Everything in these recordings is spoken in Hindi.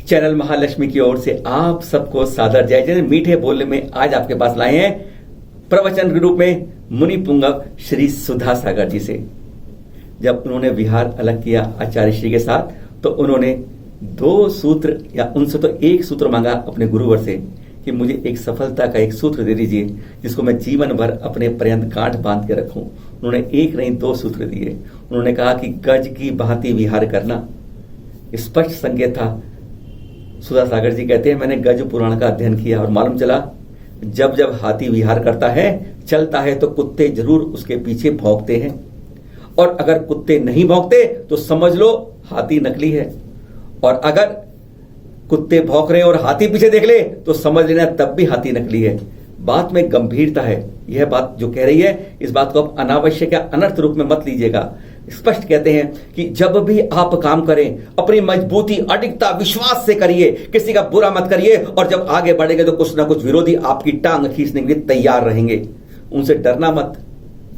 चैनल महालक्ष्मी की ओर से आप सबको सादर जय जय। मीठे बोलने में आज आपके पास लाए हैं प्रवचन के रूप में मुनि पुंगव श्री सुधा सागर जी से। जब उन्होंने विहार अलग किया आचार्य श्री के साथ, तो उन्होंने 2 सूत्र या उनसे तो 1 सूत्र मांगा अपने गुरुवर से कि मुझे एक सफलता का एक सूत्र दे दीजिए जिसको मैं जीवन भर अपने पर्यंत गांठ बांध के रखूं। उन्होंने 1 नहीं 2 सूत्र दिए। उन्होंने कहा कि गज की भांति विहार करना। स्पष्ट संकेत था। सुधा सागर जी कहते हैं, मैंने गज पुराण का अध्ययन किया और मालूम चला जब जब हाथी विहार करता है, चलता है, तो कुत्ते जरूर उसके पीछे भौंकते हैं, और अगर कुत्ते नहीं भौंकते तो समझ लो हाथी नकली है, और अगर कुत्ते भौंक रहे और हाथी पीछे देख ले तो समझ लेना तब भी हाथी नकली है। बात में गंभीरता है। यह बात जो कह रही है, इस बात को आप अनावश्यक या अनर्थ रूप में मत लीजिएगा। स्पष्ट कहते हैं कि जब भी आप काम करें अपनी मजबूती, अडिगता, विश्वास से करिए, किसी का बुरा मत करिए, और जब आगे बढ़ेंगे तो कुछ ना कुछ विरोधी आपकी टांग खींचने के लिए तैयार रहेंगे। उनसे डरना मत,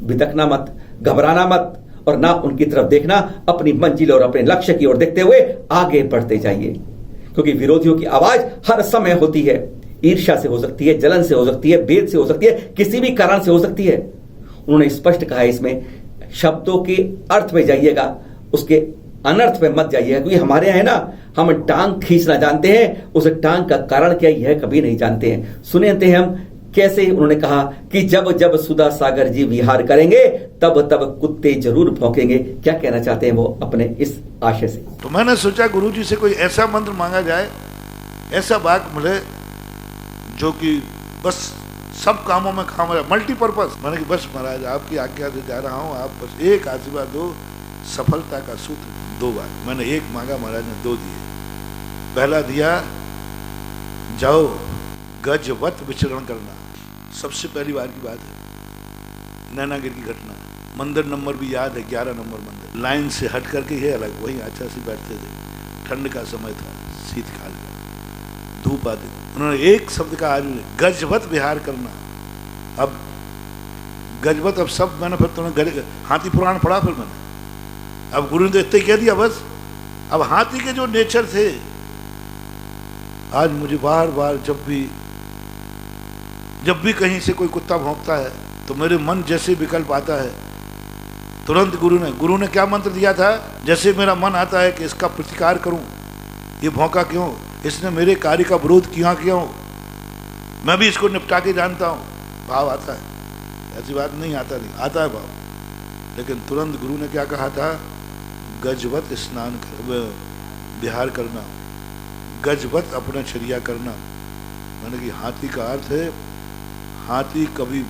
बितकना मत, घबराना मत, और ना उनकी तरफ देखना। अपनी मंजिल और अपने लक्ष्य की ओर देखते हुए आगे बढ़ते जाइए, क्योंकि विरोधियों की आवाज हर समय होती है। ईर्ष्या से हो सकती है, जलन से हो सकती है, भेद से हो सकती है, किसी भी कारण से हो सकती है। उन्होंने स्पष्ट कहा है इसमें शब्दों के अर्थ में जाइएगा, उसके अनर्थ में मत जाइएगा, क्योंकि हमारे यहां है ना, हम टांग खींचना जानते हैं, उस टांग का कारण क्या यह कभी नहीं जानते हैं। सुनते हैं हम कैसे उन्होंने कहा कि जब जब सुधा सागर जी विहार करेंगे तब तब कुत्ते जरूर भौंकेंगे। क्या कहना चाहते हैं वो अपने इस आशय से? तो मैंने सोचा गुरु जी से कोई ऐसा मंत्र मांगा जाए, ऐसा वाक्य मिले जो कि बस सब कामों में काम है, मल्टीपर्पज। मैंने कि बस महाराज आपकी आज्ञा से जा रहा हूँ, आप बस एक आशीर्वाद दो, सफलता का सूत्र 2 बार। मैंने 1 मांगा, महाराज ने 2 दिए। पहला दिया, जाओ गजवत विचरण करना। सबसे पहली बार की बात है, नैनागिरी की घटना। मंदिर नंबर भी याद है, 11 नंबर मंदिर। लाइन से हट करके ये अलग, वहीं आचार्य से बैठते थे। ठंड का समय था, शीतकाल का, धूप आदि। उन्होंने एक शब्द का आज गजवत विहार करना। अब गजवत, अब सब मैंने फिर तुमने हाथी पुराण पढ़ा, फिर मैंने अब गुरु ने तो इतना कह दिया बस। अब हाथी के जो नेचर थे, आज मुझे बार बार जब भी कहीं से कोई कुत्ता भौंकता है तो मेरे मन जैसे विकल्प आता है, तुरंत गुरु ने क्या मंत्र दिया था, जैसे मेरा मन आता है कि इसका प्रतिकार करूं, ये भौंका क्यों, इसने मेरे कार्य का विरोध क्यों, मैं भी इसको निपटा के जानता हूं। भाव आता है, ऐसी बात नहीं आता है भाव। लेकिन तुरंत गुरु ने क्या कहा था, गजवत स्नान कर विहार करना, गजवत अपना चर्या करना। मैंने कि हाथी का अर्थ है, हाथी कभी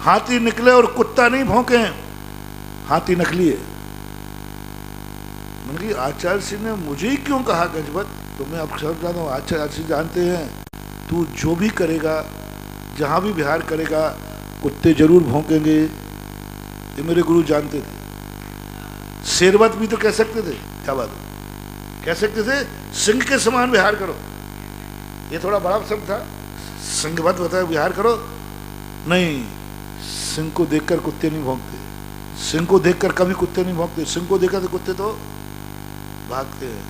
हाथी निकले और कुत्ता नहीं भौंके, हाथी नकली है। मैंने कि आचार्य जी ने मुझे ही क्यों कहा गजवत? तो मैं अब सब जानता हूँ, आचार्य जी जानते हैं तू जो भी करेगा, जहां भी विहार करेगा, कुत्ते जरूर भौंकेंगे। ये मेरे गुरु जानते थे। शेरवत भी तो कह सकते थे, क्या बात है, कह सकते थे सिंह के समान विहार करो। ये थोड़ा बड़ा शब्द था, सिंहवत बताया विहार करो। नहीं, सिंह को देखकर कुत्ते नहीं भौंकते, सिंह को देखकर कभी कुत्ते नहीं भौंकते। सिंह को देखकर तो कुत्ते तो भागते हैं।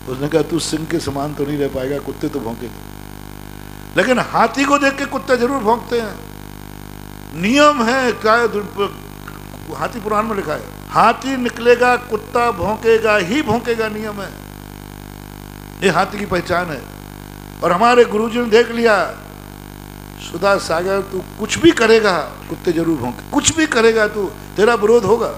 उसने कहा तू सिंह के समान तो नहीं रह पाएगा, कुत्ते तो भौंकेंगे। लेकिन हाथी को देख के कुत्ते जरूर भौंकते हैं। नियम है, क्या हाथी पुराण में लिखा है, हाथी निकलेगा कुत्ता भौंकेगा ही भौंकेगा, नियम है। ये हाथी की पहचान है। और हमारे गुरुजी ने देख लिया, सुधा सागर तू कुछ भी करेगा कुत्ते जरूर भौंके, कुछ भी करेगा तू, तेरा विरोध होगा,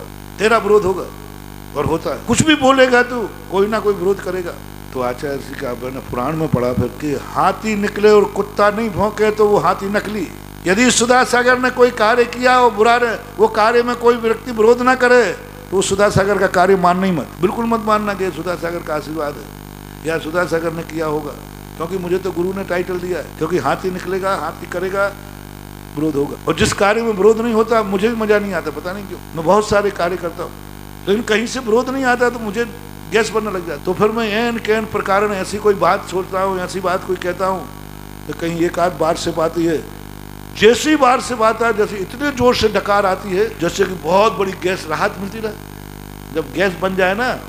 और होता है। कुछ भी बोलेगा तू, कोई ना कोई विरोध करेगा। तो आचार्य जी का मैंने पुराण में पढ़ा फिर कि हाथी निकले और कुत्ता नहीं भौंके तो वो हाथी नकली। यदि सुधा सागर ने कोई कार्य किया और बुरा ने वो कार्य में कोई व्यक्ति विरोध ना करे तो सुधा सागर का कार्य मानना ही मत, बिल्कुल मत मानना कि सुधा सागर का आशीर्वाद है या सुधा सागर ने किया होगा। क्योंकि मुझे तो गुरु ने टाइटल दिया है, क्योंकि हाथी निकलेगा, हाथी करेगा, विरोध होगा। और जिस कार्य में विरोध नहीं होता मुझे भी मजा नहीं आता, पता नहीं क्यों। मैं बहुत सारे कार्य करता हूँ, लेकिन कहीं से विरोध नहीं आता तो मुझे गैस बनने लग जाता। तो फिर मैं एन कैन प्रकार ऐसी कोई बात सोचता हूँ, ऐसी बात कोई कहता हूँ तो कहीं एक आध बार से बात ही है, जैसी बार से बात है, जैसे इतने जोर से डकार आती है जैसे कि बहुत बड़ी गैस राहत मिलती रहे। जब गैस बन जाए ना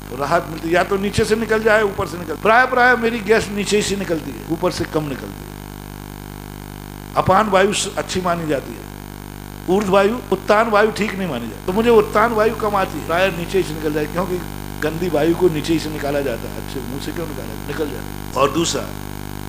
तो राहत मिलती है। या तो नीचे से निकल जाए, ऊपर से निकल, प्राय मेरी गैस नीचे ही से निकलती है, ऊपर से कम निकलती है। अपान वायु अच्छी मानी जाती है, ऊर्ध्व वायु, उत्तान वायु ठीक नहीं मानी जाती। तो मुझे उत्तान वायु कम आती है, प्राय नीचे ही से निकल जाए, क्योंकि गंदी वायु को नीचे ही से निकाला जाता है, अच्छे मुंह से क्यों निकल जाता है। और दूसरा,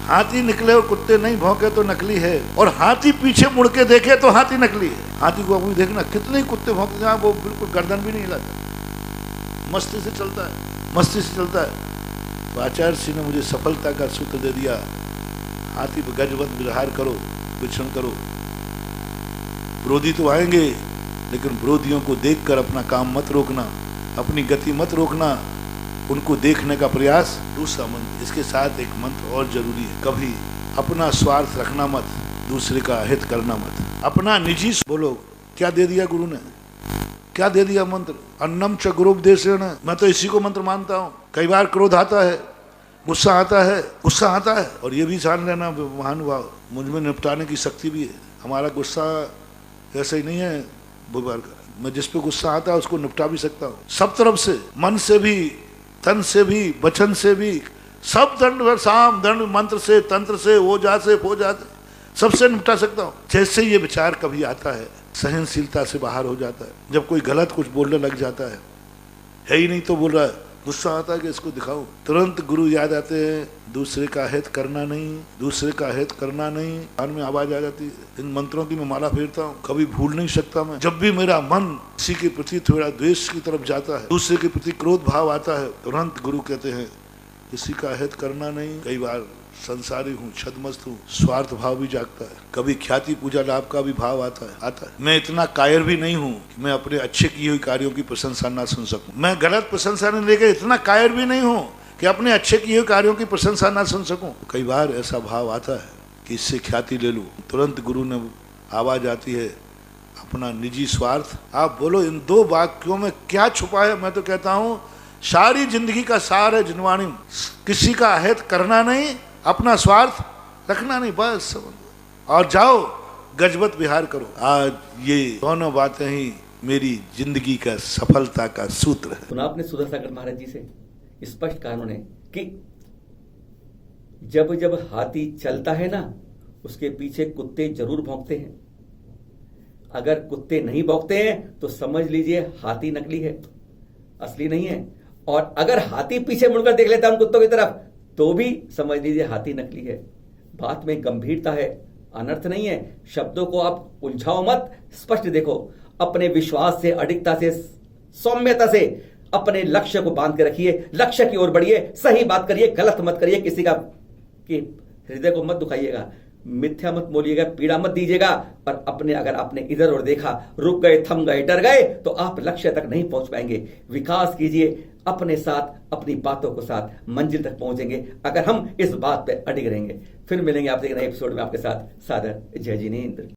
हाथी निकले और कुत्ते नहीं भौंके तो नकली है, और हाथी पीछे मुड़ के देखे तो हाथी नकली है। हाथी को अभी देखना, कितने कुत्ते भौंकते हैं, वो बिल्कुल गर्दन भी नहीं हिलाता, मस्ती से चलता है, मस्ती से चलता है। तो आचार्य श्री ने मुझे सफलता का सूत्र दे दिया, हाथी गजवत विहार करो, विचरण करो। विरोधी तो आएंगे, लेकिन विरोधियों को देखकर अपना काम मत रोकना, अपनी गति मत रोकना, उनको देखने का प्रयास। दूसरा मंत्र, इसके साथ एक मंत्र और जरूरी है, कभी अपना स्वार्थ रखना मत, दूसरे का हित करना मत, अपना निजी। बोलो क्या दे दिया गुरु ने, क्या दे दिया मंत्र, अन्नम च गुरुपदेशेन। मैं तो इसी को मंत्र मानता हूँ। कई बार क्रोध आता है, गुस्सा आता है, और ये भी जान लेना महानुभाव, मुझ में निपटाने की शक्ति भी है। हमारा गुस्सा ऐसा ही नहीं है बुधवार का, मैं जिस पे गुस्सा आता है उसको निपटा भी सकता हूँ, सब तरफ से, मन से भी, तन से भी, वचन से भी, सब दंड साम दंड मंत्र से, तंत्र से, ओझा से, फोझा से, सबसे निपटा सकता हूँ। जैसे ये विचार कभी आता है, सहनशीलता से बाहर हो जाता है। जब कोई गलत कुछ बोलने लग जाता है ही नहीं तो बोल रहा है, गुस्सा आता है कि इसको दिखाऊं, तुरंत गुरु याद आते हैं, दूसरे का हित करना नहीं, दूसरे का हित करना नहीं। कान में आवाज आ जाती है, इन मंत्रों की मैं माला फेरता हूँ, कभी भूल नहीं सकता मैं। जब भी मेरा मन किसी के प्रति थोड़ा द्वेष की तरफ जाता है, दूसरे के प्रति क्रोध भाव आता है, तुरंत गुरु कहते हैं किसी का हित करना नहीं। कई बार संसारी हूँ, छदमस्त हूँ, स्वार्थ भाव भी जागता है, कभी ख्याति पूजा लाभ का भी भाव आता है। मैं इतना कायर भी नहीं हूँ कि मैं अपने अच्छे किए हुए कार्यों की प्रशंसा ना सुन सकूं। मैं गलत प्रशंसा नहीं लेकर इतना कायर भी नहीं हूँ कि अपने अच्छे किए हुए कार्यों की प्रशंसा ना सुन सकूं। कई बार ऐसा भाव आता है कि इससे ख्याति ले लूं, तुरंत गुरु ने आवाज आती है, अपना निजी स्वार्थ। आप बोलो इन दो वाक्यों में क्या छुपा है। मैं तो कहता हूँ सारी जिंदगी का सार है जिनवाणी, किसी का हित करना नहीं, अपना स्वार्थ रखना नहीं, बस, और जाओ गजवत विहार करो। आज ये दोनों बातें ही मेरी जिंदगी का सफलता का सूत्र है। सुना आपने सुधासागर महाराज जी से, स्पष्ट कहा उन्होंने कि जब जब हाथी चलता है ना, उसके पीछे कुत्ते जरूर भौंकते हैं। अगर कुत्ते नहीं भौंकते हैं तो समझ लीजिए हाथी नकली है, असली नहीं है। और अगर हाथी पीछे मुड़कर देख लेता है उन कुत्तों की तरफ तो भी समझ लीजिए हाथी नकली है। बात में गंभीरता है, अनर्थ नहीं है। शब्दों को आप उलझाओ मत, स्पष्ट देखो। अपने विश्वास से, अडिगता से, सौम्यता से अपने लक्ष्य को बांध के रखिए, लक्ष्य की ओर बढ़िए, सही बात करिए, गलत मत करिए, किसी का कि हृदय को मत दुखाइएगा, मिथ्या मत बोलिएगा, पीड़ा मत दीजिएगा। और अपने अगर आपने इधर और देखा, रुक गए, थम गए, डर गए, तो आप लक्ष्य तक नहीं पहुंच पाएंगे। विकास कीजिए अपने साथ, अपनी बातों के साथ मंजिल तक पहुंचेंगे अगर हम इस बात पे अडिग रहेंगे। फिर मिलेंगे आपसे एक नए एपिसोड में, आपके साथ सादर जय जिनेंद्र।